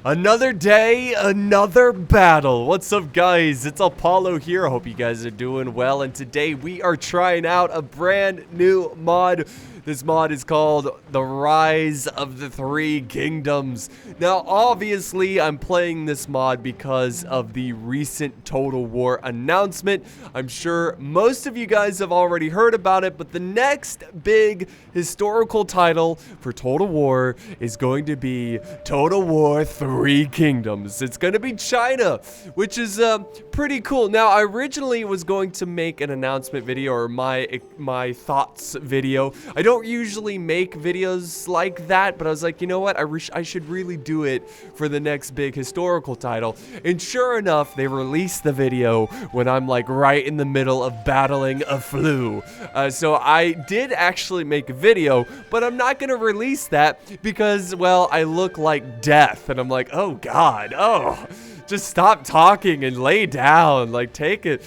Another day, another battle. What's up, guys? It's Apollo here. I hope you guys are doing well. And today we are trying out a brand new mod. This mod is called The Rise of the Three Kingdoms. Now, obviously, I'm playing this mod because of the recent Total War announcement. I'm sure most of you guys have already heard about it, but the next big historical title for Total War is going to be Total War Three Kingdoms. It's going to be China, which is pretty cool. Now, I originally was going to make an announcement video or my thoughts video. I don't usually make videos like that, but I was like, you know what? I should really do it for the next big historical title. And sure enough, they released the video when I'm like right in the middle of battling a flu. So I did actually make a video, but I'm not gonna release that because, well, I look like death, and I'm like, oh God, oh. Just stop talking and lay down. Like, take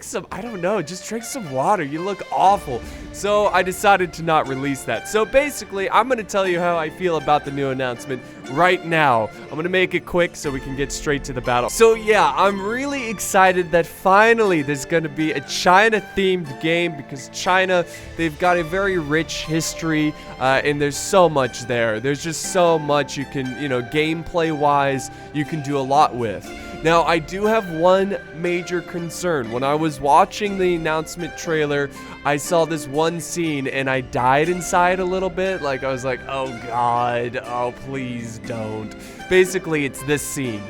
some, I don't know, just drink some water. You look awful. So I decided to not release that. So basically, I'm going to tell you how I feel about the new announcement right now. I'm going to make it quick so we can get straight to the battle. So yeah, I'm really excited that finally there's going to be a China-themed game because China, they've got a very rich history and there's so much there. There's just so much you can, you know, gameplay-wise, you can do a lot with. Now, I do have one major concern. When I was watching the announcement trailer, I saw this one scene and I died inside a little bit. Like, I was like, oh God, oh please don't. Basically, it's this scene.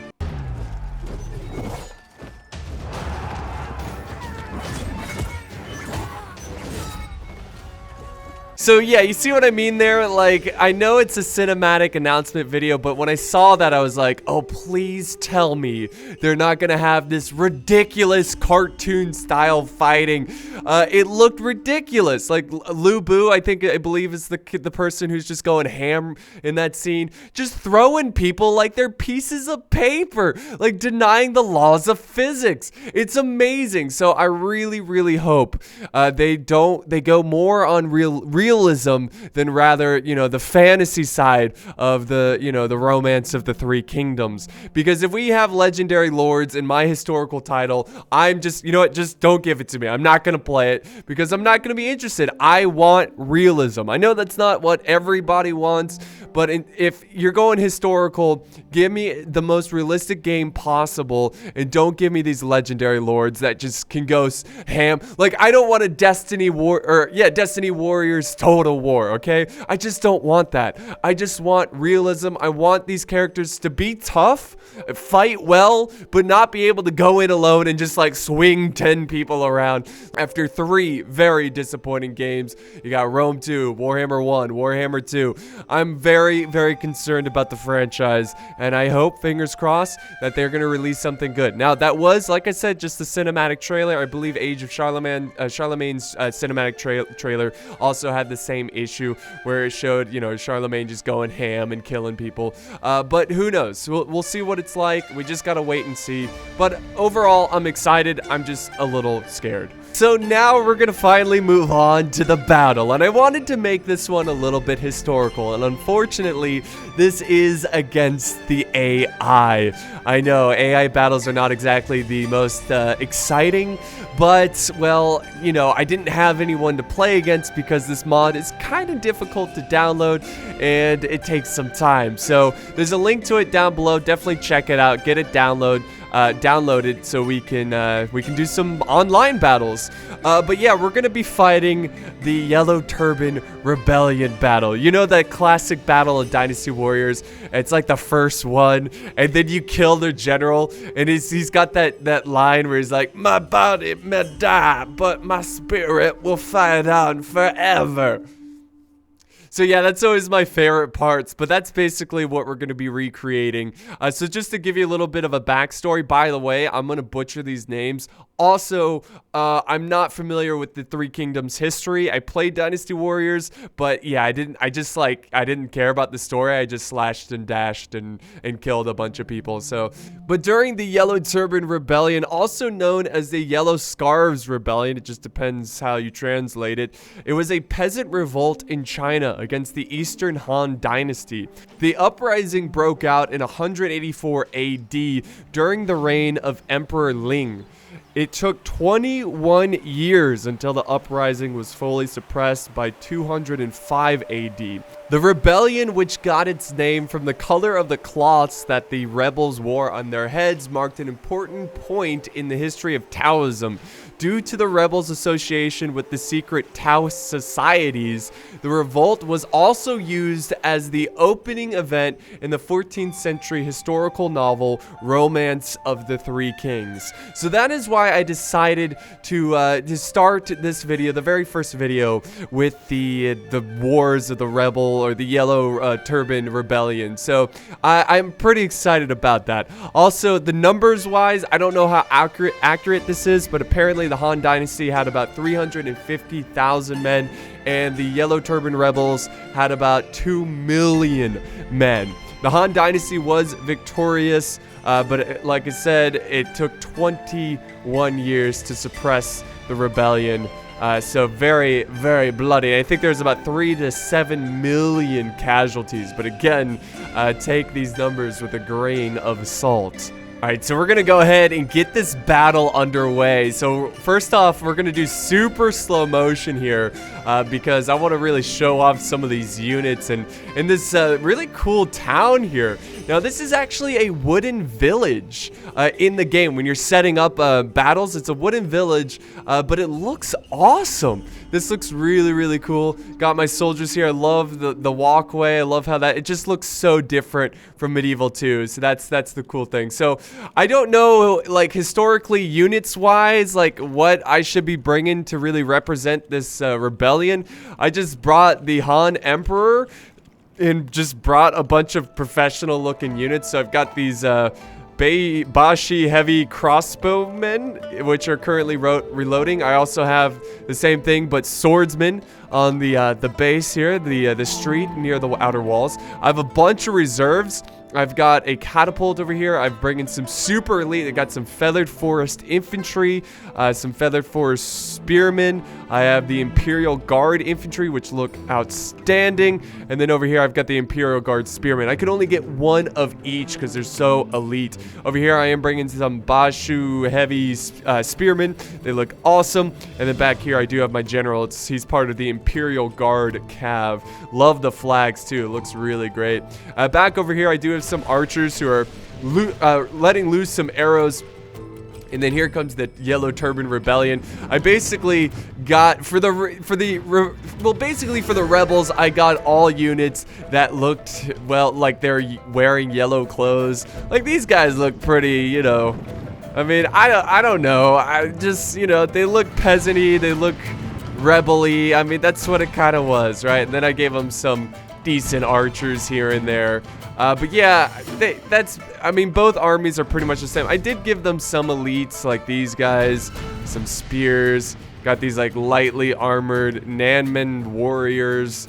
So yeah, you see what I mean there? Like, I know it's a cinematic announcement video, but when I saw that, I was like, oh, please tell me they're not gonna have this ridiculous cartoon style fighting. It looked ridiculous. Like, Lu Bu, I believe is the person who's just going ham in that scene, just throwing people like they're pieces of paper, like denying the laws of physics. It's amazing. So I really, really hope they go more on realism than rather, you know, the fantasy side of the, you know, the romance of the Three Kingdoms. Because if we have legendary lords in my historical title, I'm just, you know what, just don't give it to me. I'm not going to play it because I'm not going to be interested. I want realism. I know that's not what everybody wants, but if you're going historical, give me the most realistic game possible and don't give me these legendary lords that just can go ham. Like, I don't want a Destiny Warriors Total War, okay? I just don't want that. I just want realism. I want these characters to be tough, fight well, but not be able to go in alone and just like swing 10 people around. After 3 very disappointing games, you got Rome 2, Warhammer 1, Warhammer 2. I'm very, very concerned about the franchise, and I hope, fingers crossed, that they're going to release something good. Now, that was, like I said, just the cinematic trailer. I believe Age of Charlemagne's cinematic trailer also had the same issue where it showed, you know, Charlemagne just going ham and killing people. But who knows? We'll see what it's like. We just gotta wait and see. But overall, I'm excited. I'm just a little scared. So now we're gonna finally move on to the battle, and I wanted to make this one a little bit historical, and unfortunately, this is against the AI. I know, AI battles are not exactly the most exciting, but, well, you know, I didn't have anyone to play against because this mod is kind of difficult to download, and it takes some time. So there's a link to it down below. Definitely check it out, get it downloaded so we can do some online battles. But yeah, we're gonna be fighting the Yellow Turban Rebellion battle. You know that classic battle of Dynasty Warriors? It's like the first one, and then you kill their general, and he's got that line where he's like, my body may die, but my spirit will fight on forever. So yeah, that's always my favorite parts, but that's basically what we're going to be recreating. So just to give you a little bit of a backstory, by the way, I'm going to butcher these names Also, I'm not familiar with the Three Kingdoms history. I played Dynasty Warriors, but yeah, I didn't care about the story. I just slashed and dashed and killed a bunch of people. So, but during the Yellow Turban Rebellion, also known as the Yellow Scarves Rebellion, it just depends how you translate it. It was a peasant revolt in China against the Eastern Han Dynasty. The uprising broke out in 184 AD during the reign of Emperor Ling. It took 21 years until the uprising was fully suppressed by 205 AD. The rebellion, which got its name from the color of the cloths that the rebels wore on their heads, marked an important point in the history of Taoism. Due to the rebels' association with the secret Taoist societies, the revolt was also used as the opening event in the 14th century historical novel Romance of the Three Kings. So that is why I decided to start this video, the very first video, with the wars of the rebel or the Yellow Turban Rebellion. So I'm pretty excited about that. Also, the numbers wise, I don't know how accurate this is, but apparently the Han Dynasty had about 350,000 men, and the Yellow Turban Rebels had about 2 million men. The Han Dynasty was victorious, but like I said, it took 21 years to suppress the rebellion. So very, very bloody. I think there's about 3 to 7 million casualties, but again, take these numbers with a grain of salt. Alright, so we're going to go ahead and get this battle underway. So first off, we're going to do super slow motion here because I want to really show off some of these units and in this really cool town here. Now, this is actually a wooden village in the game. When you're setting up battles, it's a wooden village, but it looks awesome. This looks really, really cool. Got my soldiers here. I love the walkway. I love how it just looks so different from Medieval 2. So that's the cool thing. So I don't know, like, historically, units-wise, like, what I should be bringing to really represent this rebellion. I just brought the Han Emperor and just brought a bunch of professional-looking units. So I've got these Bashi heavy crossbowmen, which are currently reloading. I also have the same thing, but swordsmen on the base here, the street near the outer walls. I have a bunch of reserves. I've got a catapult over here. I'm bringing some super elite. I got some feathered forest infantry, some feathered forest spearmen. I have the Imperial Guard infantry, which look outstanding. And then over here, I've got the Imperial Guard spearmen. I could only get one of each because they're so elite. Over here, I am bringing some Bashu heavy spearmen. They look awesome. And then back here, I do have my general. He's part of the Imperial Guard Cav. Love the flags too. It looks really great. Back over here, I do have some archers who are letting loose some arrows. And then here comes the Yellow Turban Rebellion. I basically got for the rebels, I got all units that looked, well, like they're wearing yellow clothes. Like, these guys look pretty, you know. I mean, I don't know. I just, you know, they look peasant-y, they look rebel-y. I mean, that's what it kind of was, right? And then I gave them some decent archers here and there. But yeah, I mean, both armies are pretty much the same. I did give them some elites, like these guys, some spears. Got these, like, lightly armored Nanman warriors.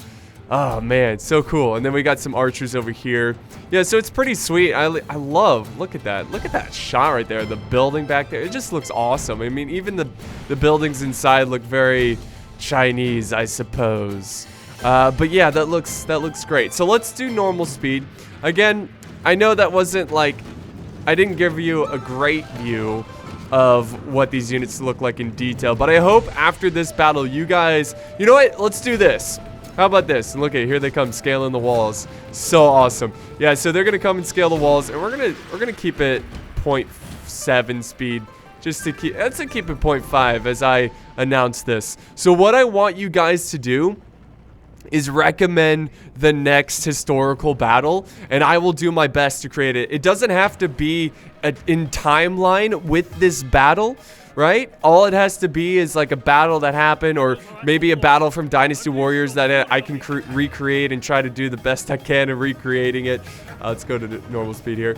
Oh, man, so cool. And then we got some archers over here. Yeah, so it's pretty sweet. I love, look at that. Look at that shot right there. The building back there, it just looks awesome. I mean, even the buildings inside look very Chinese, I suppose. But yeah, that looks great. So let's do normal speed. Again, I know that wasn't, like, I didn't give you a great view of what these units look like in detail, but I hope after this battle you guys, you know what, let's do this. How about this? And look at, here they come scaling the walls. So awesome. Yeah, so they're gonna come and scale the walls, and we're gonna keep it 0.7 speed. Just to keep, let's keep it 0.5 as I announce this. So what I want you guys to do is recommend the next historical battle, and I will do my best to create it. It doesn't have to be in timeline with this battle, right? All it has to be is like a battle that happened, or maybe a battle from Dynasty Warriors that I can recreate and try to do the best I can in recreating it. Let's go to the normal speed here.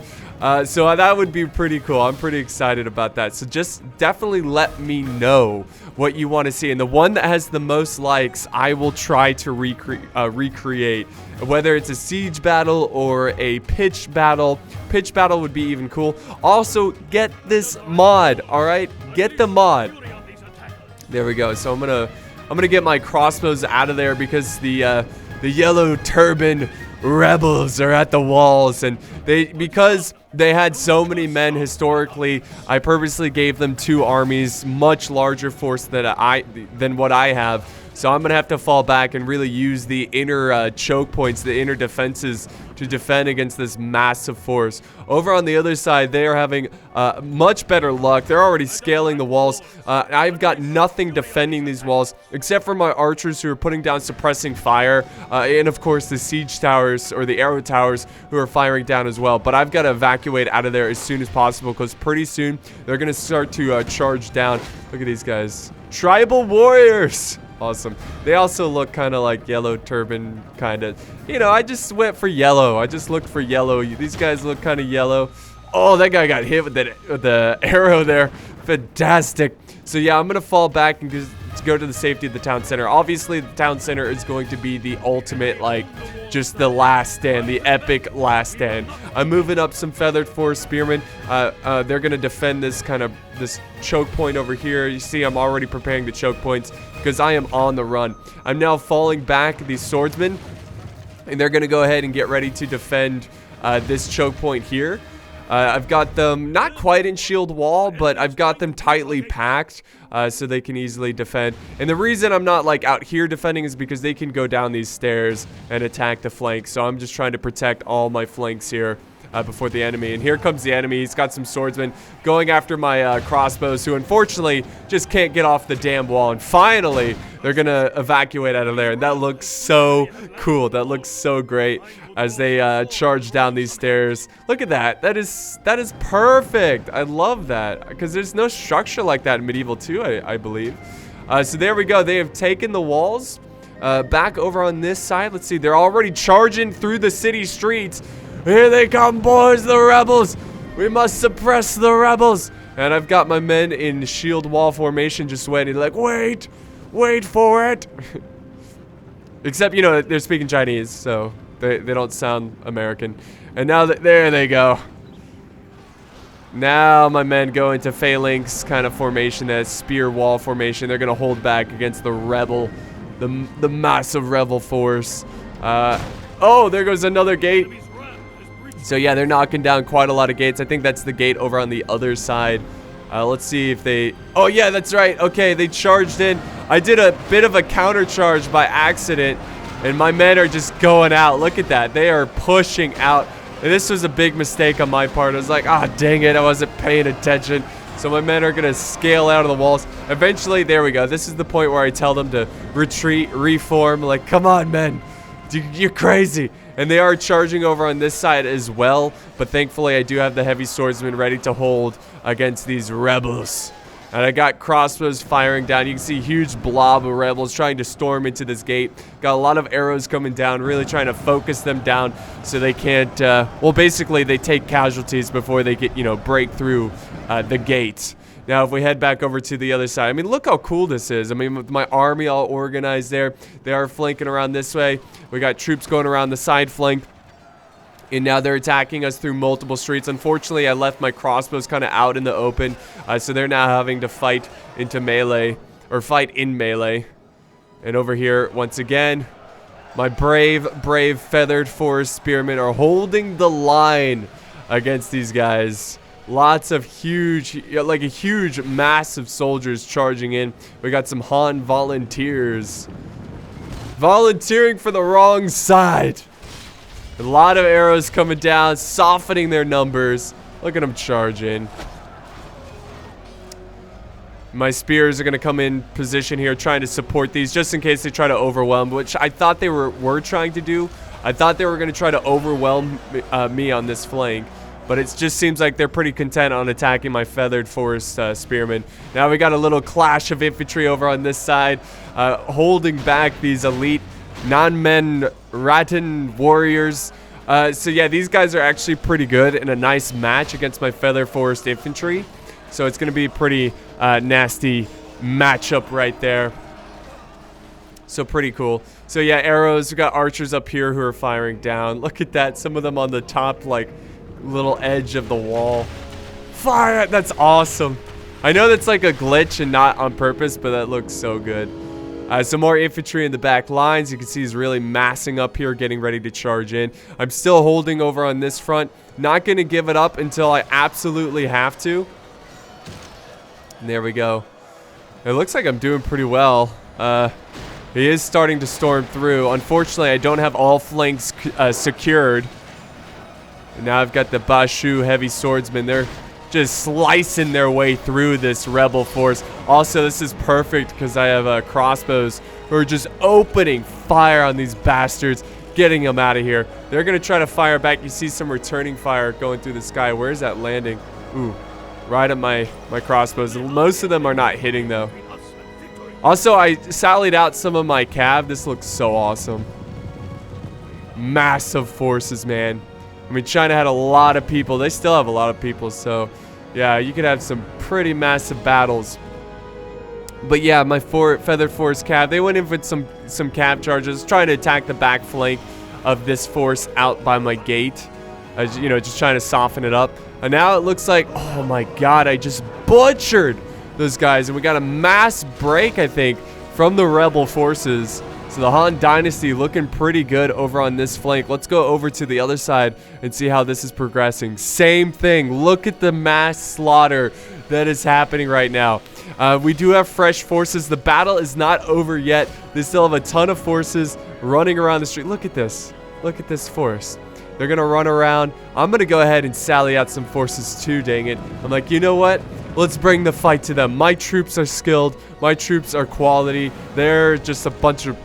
So that would be pretty cool. I'm pretty excited about that. So just definitely let me know what you want to see. And the one that has the most likes, I will try to recreate. Whether it's a siege battle or a pitch battle. Pitch battle would be even cool. Also, get this mod, all right? Get the mod. There we go. So I'm gonna get my crossbows out of there because the yellow turban rebels are at the walls, and because they had so many men historically, I purposely gave them 2 armies, much larger force than what I have. So I'm gonna have to fall back and really use the inner choke points, the inner defenses, to defend against this massive force. Over on the other side, they are having much better luck. They're already scaling the walls. I've got nothing defending these walls except for my archers who are putting down suppressing fire, and of course the siege towers or the arrow towers who are firing down as well. But I've got to evacuate out of there as soon as possible because pretty soon they're gonna start to charge down. Look at these guys, tribal warriors. Awesome. They also look kind of like yellow turban, kind of. You know, I just went for yellow. I just looked for yellow. These guys look kind of yellow. Oh, that guy got hit with the arrow there. Fantastic. So yeah, I'm gonna fall back and to go to the safety of the town center. Obviously, the town center is going to be the ultimate, like, just the last stand, the epic last stand. I'm moving up some feathered forest spearmen. They're gonna defend this choke point over here. You see, I'm already preparing the choke points because I am on the run. I'm now falling back these swordsmen, and they're gonna go ahead and get ready to defend this choke point here. I've got them not quite in shield wall, but I've got them tightly packed so they can easily defend. And the reason I'm not like out here defending is because they can go down these stairs and attack the flanks. So I'm just trying to protect all my flanks here before the enemy. And here comes the enemy. He's got some swordsmen going after my crossbows, who unfortunately just can't get off the damn wall. And finally, they're gonna evacuate out of there. And that looks so cool. That looks so great as they charge down these stairs. Look at that. That is perfect. I love that because there's no structure like that in Medieval 2, I believe. So there we go. They have taken the walls. Back over on this side, let's see. They're already charging through the city streets. Here they come, boys, the rebels. We must suppress the rebels. And I've got my men in shield wall formation just waiting, like, wait for it. Except, you know, they're speaking Chinese, so they don't sound American. And now there they go. Now my men go into phalanx kind of formation, that spear wall formation. They're gonna hold back against the rebel, the massive rebel force. Oh, there goes another gate. So yeah, they're knocking down quite a lot of gates. I think that's the gate over on the other side. Let's see if they... Oh yeah, that's right. Okay, they charged in. I did a bit of a counter charge by accident, and my men are just going out. Look at that. They are pushing out. And this was a big mistake on my part. I was like, ah, dang it, I wasn't paying attention. So my men are gonna scale out of the walls. Eventually, there we go. This is the point where I tell them to retreat, reform. Like, come on, men. You're crazy. And they are charging over on this side as well. But thankfully, I do have the heavy swordsmen ready to hold against these rebels. And I got crossbows firing down. You can see a huge blob of rebels trying to storm into this gate. Got a lot of arrows coming down, really trying to focus them down so they can't, well, basically they take casualties before they get, you know, break through the gate. Now, if we head back over to the other side, I mean, look how cool this is. I mean, with my army all organized there, they are flanking around this way. We got troops going around the side flank. And now they're attacking us through multiple streets. Unfortunately, I left my crossbows kind of out in the open. So they're now having to fight into melee, or fight in melee. And over here, once again, my brave feathered forest spearmen are holding the line against these guys. Lots of huge, like a huge, massive soldiers charging in. We got some Han volunteers. Volunteering for the wrong side. A lot of arrows coming down, softening their numbers. Look at them charging. My spears are going to come in position here, trying to support these, just in case they try to overwhelm, which I thought they were trying to do. I thought they were going to try to overwhelm me on this flank. but it just seems like they're pretty content on attacking my feathered forest spearmen. Now we got a little clash of infantry over on this side, holding back these elite non-men Rattan warriors. So yeah, these guys are actually pretty good in a nice match against my feather forest infantry. So it's going to be a pretty nasty matchup right there. So pretty cool. So yeah, arrows. We got archers up here who are firing down. Look at that. Some of them on the top, like, little edge of the wall. Fire! That's awesome. I know that's like a glitch and not on purpose, but that looks so good. Some more infantry in the back lines. You can see he's really massing up here, getting ready to charge in. I'm still holding over on this front. Not going to give it up until I absolutely have to. And there we go. It looks like I'm doing pretty well. He is starting to storm through. Unfortunately, I don't have all flanks secured. And now I've got the Bashu heavy swordsmen. They're just slicing their way through this rebel force. Also, this is perfect because I have crossbows who are just opening fire on these bastards, getting them out of here. They're going to try to fire back. You see some returning fire going through the sky. Where is that landing? Ooh, right at my crossbows. Most of them are not hitting, though. Also, I sallied out some of my cav. This looks so awesome. Massive forces, man. I mean, China had a lot of people. They still have a lot of people, so yeah, you could have some pretty massive battles. But yeah, my feathered force cav, they went in for some cav charges, trying to attack the back flank of this force out by my gate. You know, just trying to soften it up. And now it looks like, oh my god, I just butchered those guys, and we got a mass break, I think, from the rebel forces. So the Han Dynasty looking pretty good over on this flank. Let's go over to the other side and see how this is progressing. Same thing. Look at the mass slaughter that is happening right now. We do have fresh forces. The battle is not over yet. They still have a ton of forces running around the street. Look at this. Look at this force. They're going to run around. I'm going to go ahead and sally out some forces too, dang it. I'm like, you know what? Let's bring the fight to them. My troops are skilled. My troops are quality. They're just a bunch of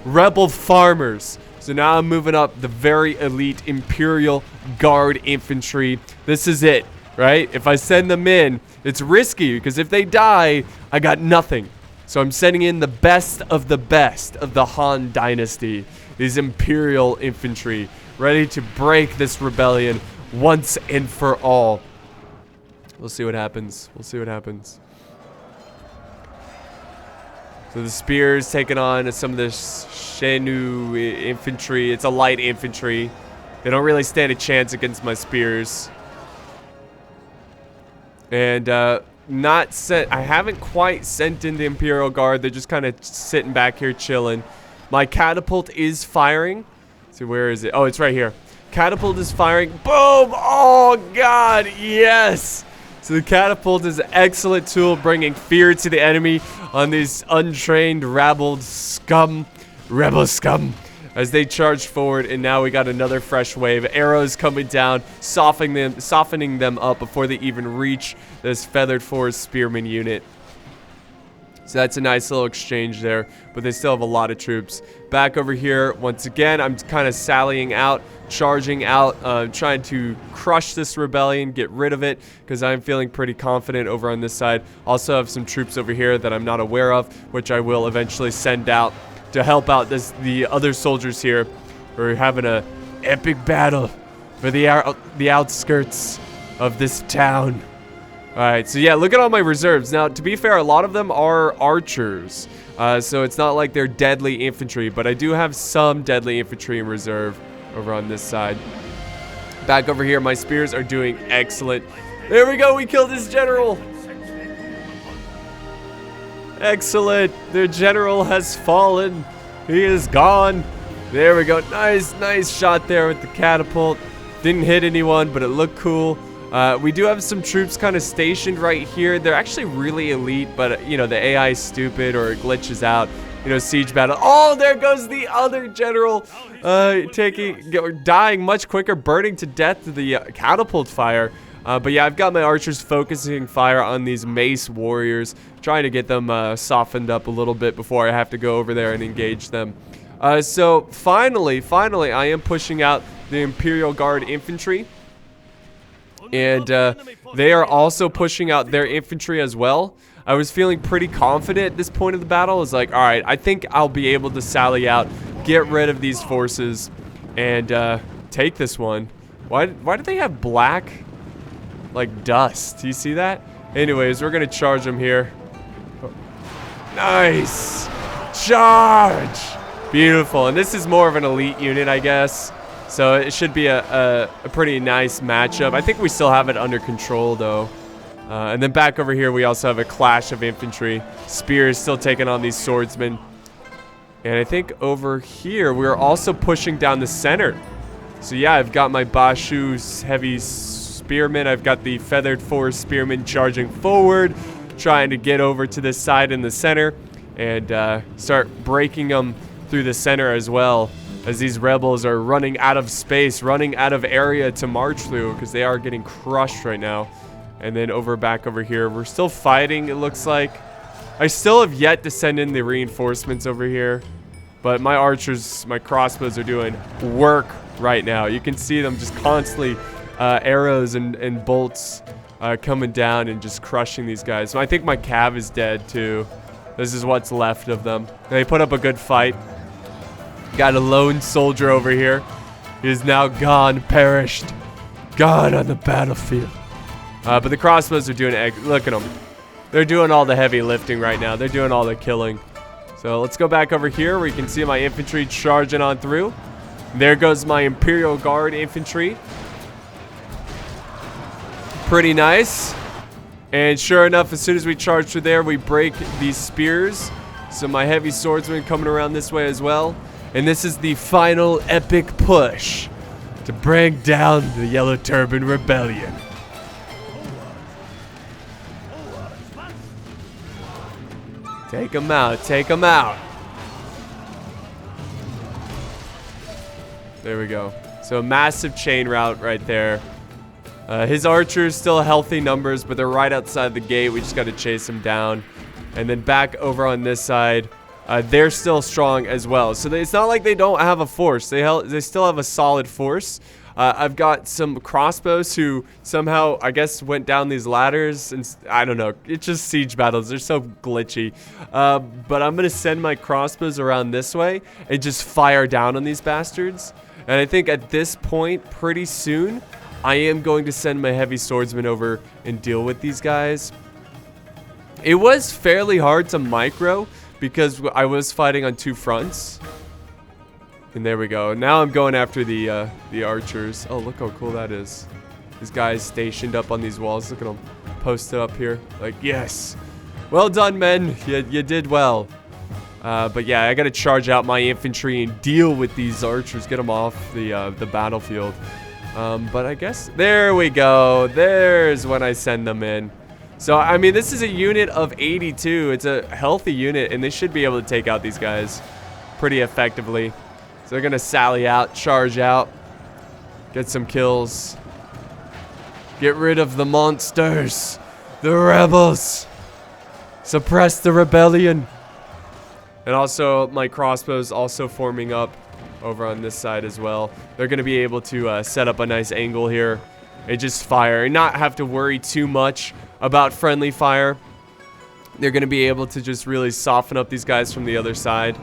rebel farmers. So now I'm moving up the very elite Imperial Guard infantry. This is it, right? If I send them in, it's risky because if they die, I got nothing. So I'm sending in the best of the Han Dynasty. These Imperial infantry ready to break this rebellion once and for all. We'll see what happens. We'll see what happens. So the spears taking on some of this Shenu infantry. It's a light infantry. They don't really stand a chance against my spears. And not sent. I haven't quite sent in the Imperial Guard. They're just kind of sitting back here chilling. My catapult is firing. Let's see, where is it? Oh, it's right here. Catapult is firing. Boom! Oh God, yes! So the catapult is an excellent tool, bringing fear to the enemy on these untrained, rabbled scum, rebel scum, as they charge forward. And now we got another fresh wave. Arrows coming down, softening them up before they even reach this feathered forest spearman unit. So that's a nice little exchange there, but they still have a lot of troops. Back over here, once again, I'm kind of sallying out, charging out, trying to crush this rebellion, get rid of it, because I'm feeling pretty confident over on this side. Also have some troops over here that I'm not aware of, which I will eventually send out to help out the other soldiers here. We're having a epic battle for the outskirts of this town. Alright, so yeah, look at all my reserves. Now, to be fair, a lot of them are archers. So it's not like they're deadly infantry, but I do have some deadly infantry in reserve over on this side. Back over here, my spears are doing excellent. There we go, we killed his general. Excellent, their general has fallen. He is gone. There we go, nice shot there with the catapult. Didn't hit anyone, but it looked cool. We do have some troops kind of stationed right here. They're actually really elite, but, you know, the AI is stupid or it glitches out. You know, siege battle. Oh, there goes the other general, dying much quicker, burning to death to the catapult fire. But yeah, I've got my archers focusing fire on these mace warriors, trying to get them softened up a little bit before I have to go over there and engage them. So finally, I am pushing out the Imperial Guard infantry. And they are also pushing out their infantry as well. I was feeling pretty confident at this point of the battle. I was like, all right, I think I'll be able to sally out, get rid of these forces, and take this one. Why do they have black, like, dust? Do you see that? Anyways, we're going to charge them here. Nice! Charge! Beautiful. And this is more of an elite unit, I guess. So it should be a pretty nice matchup. I think we still have it under control, though. And then back over here, we also have a clash of infantry. Spears still taking on these swordsmen. And I think over here, we're also pushing down the center. So yeah, I've got my Bashu's heavy spearmen. I've got the feathered forest spearmen charging forward, trying to get over to this side in the center and start breaking them through the center as well, as these rebels are running out of space, running out of area to march through because they are getting crushed right now. And then back over here, we're still fighting, it looks like. I still have yet to send in the reinforcements over here, but my archers, my crossbows are doing work right now. You can see them just constantly arrows and bolts coming down and just crushing these guys. So I think my cav is dead too. This is what's left of them. They put up a good fight. Got a lone soldier over here. He is now gone, perished, gone on the battlefield. But the crossbows are doing, look at them. They're doing all the heavy lifting right now. They're doing all the killing. So let's go back over here where you can see my infantry charging on through. There goes my Imperial Guard infantry. Pretty nice. And sure enough, as soon as we charge through there, we break these spears. So my heavy swordsmen coming around this way as well. And this is the final epic push to bring down the Yellow Turban Rebellion. Take them out, take them out. There we go. So a massive chain route right there. His archers still healthy numbers, but they're right outside the gate. We just got to chase them down. And then back over on this side, they're still strong as well. So it's not like they don't have a force. They still have a solid force. I've got some crossbows who somehow, I guess, went down these ladders. And I don't know. It's just siege battles. They're so glitchy. But I'm going to send my crossbows around this way and just fire down on these bastards. And I think at this point, pretty soon, I am going to send my heavy swordsman over and deal with these guys. It was fairly hard to micro because I was fighting on two fronts. And there we go. Now I'm going after the archers. Oh, look how cool that is. These guys stationed up on these walls. Look at them posted up here. Like, yes. Well done, men. You did well. But yeah, I got to charge out my infantry and deal with these archers. Get them off the battlefield. But I guess, there we go. There's when I send them in. So, I mean, this is a unit of 82. It's a healthy unit, and they should be able to take out these guys pretty effectively. So they're going to sally out, charge out, get some kills. Get rid of the monsters, the rebels. Suppress the rebellion. And also, my crossbows also forming up over on this side as well. They're going to be able to set up a nice angle here and just fire and not have to worry too much about friendly fire. They're going to be able to just really soften up these guys from the other side.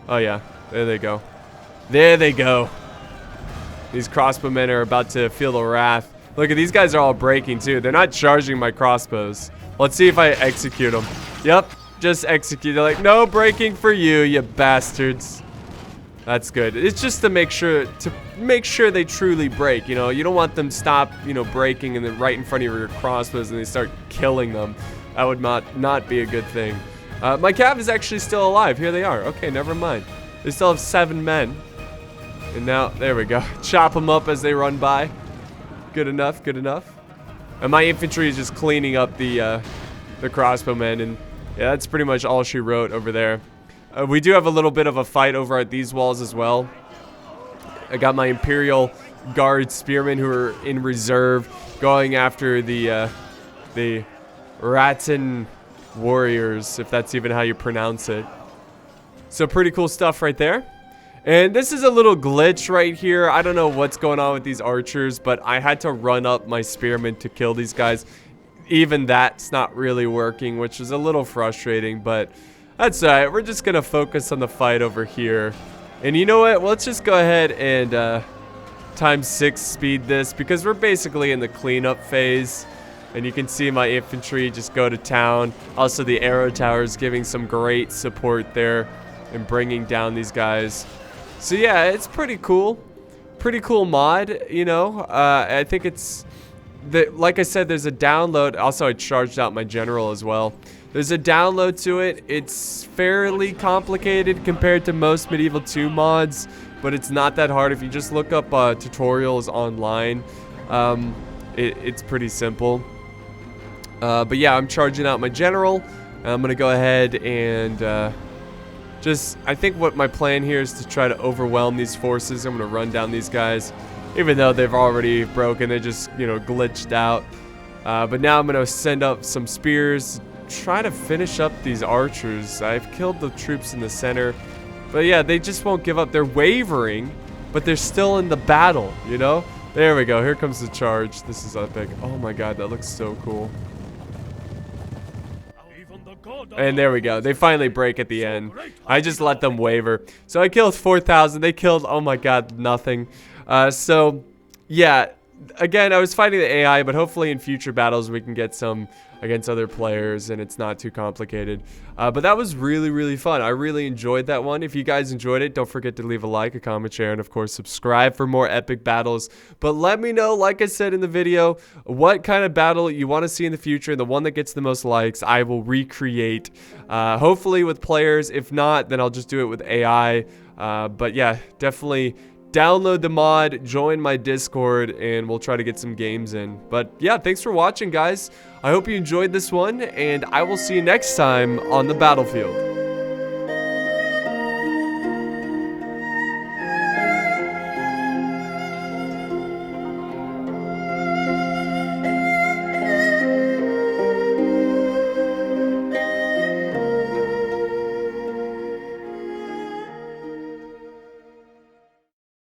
Oh yeah, there they go. There they go. These crossbowmen are about to feel the wrath. Look at these guys are all breaking too. They're not charging my crossbows. Let's see if I execute them. Yep, just execute. They're like, no breaking for you, you bastards. That's good. It's just to make sure they truly break. You know, you don't want them stop, you know, breaking and then right in front of your crossbows and they start killing them. That would not be a good thing. My cav is actually still alive. Here they are. Okay, never mind. They still have 7 men. And now, there we go. Chop them up as they run by. Good enough, good enough. And my infantry is just cleaning up the crossbowmen. And yeah, that's pretty much all she wrote over there. We do have a little bit of a fight over at these walls as well. I got my Imperial Guard spearmen who are in reserve going after the Ratten warriors, if that's even how you pronounce it. So pretty cool stuff right there. And this is a little glitch right here. I don't know what's going on with these archers, but I had to run up my spearmen to kill these guys. Even that's not really working, which is a little frustrating, but that's alright. We're just gonna focus on the fight over here. And you know what? Let's just go ahead and times 6 speed this, because we're basically in the cleanup phase. And you can see my infantry just go to town. Also, the arrow tower is giving some great support there and bringing down these guys. So yeah, it's pretty cool. Pretty cool mod, you know. I think it's... like I said, there's a download. Also, I charged out my general as well. There's a download to it. It's fairly complicated compared to most Medieval 2 mods, but it's not that hard. If you just look up tutorials online, it's pretty simple. But yeah, I'm charging out my general. I'm going to go ahead and I think what my plan here is to try to overwhelm these forces. I'm going to run down these guys. Even though they've already broken, they just, you know, glitched out. But now I'm going to send up some spears, try to finish up these archers. I've killed the troops in the center. But yeah, they just won't give up. They're wavering, but they're still in the battle, you know? There we go. Here comes the charge. This is epic. Oh my god, that looks so cool. And there we go. They finally break at the end. I just let them waver. So I killed 4,000. They killed, oh my god, nothing. So, yeah, again, I was fighting the AI, but hopefully in future battles we can get some against other players and it's not too complicated. But that was really, really fun. I really enjoyed that one. If you guys enjoyed it, don't forget to leave a like, a comment, share, and of course subscribe for more epic battles. But let me know, like I said in the video, what kind of battle you want to see in the future. The one that gets the most likes, I will recreate. Hopefully with players. If not, then I'll just do it with AI. But yeah, definitely... download the mod, join my Discord, and we'll try to get some games in. But yeah, thanks for watching, guys. I hope you enjoyed this one, and I will see you next time on the battlefield.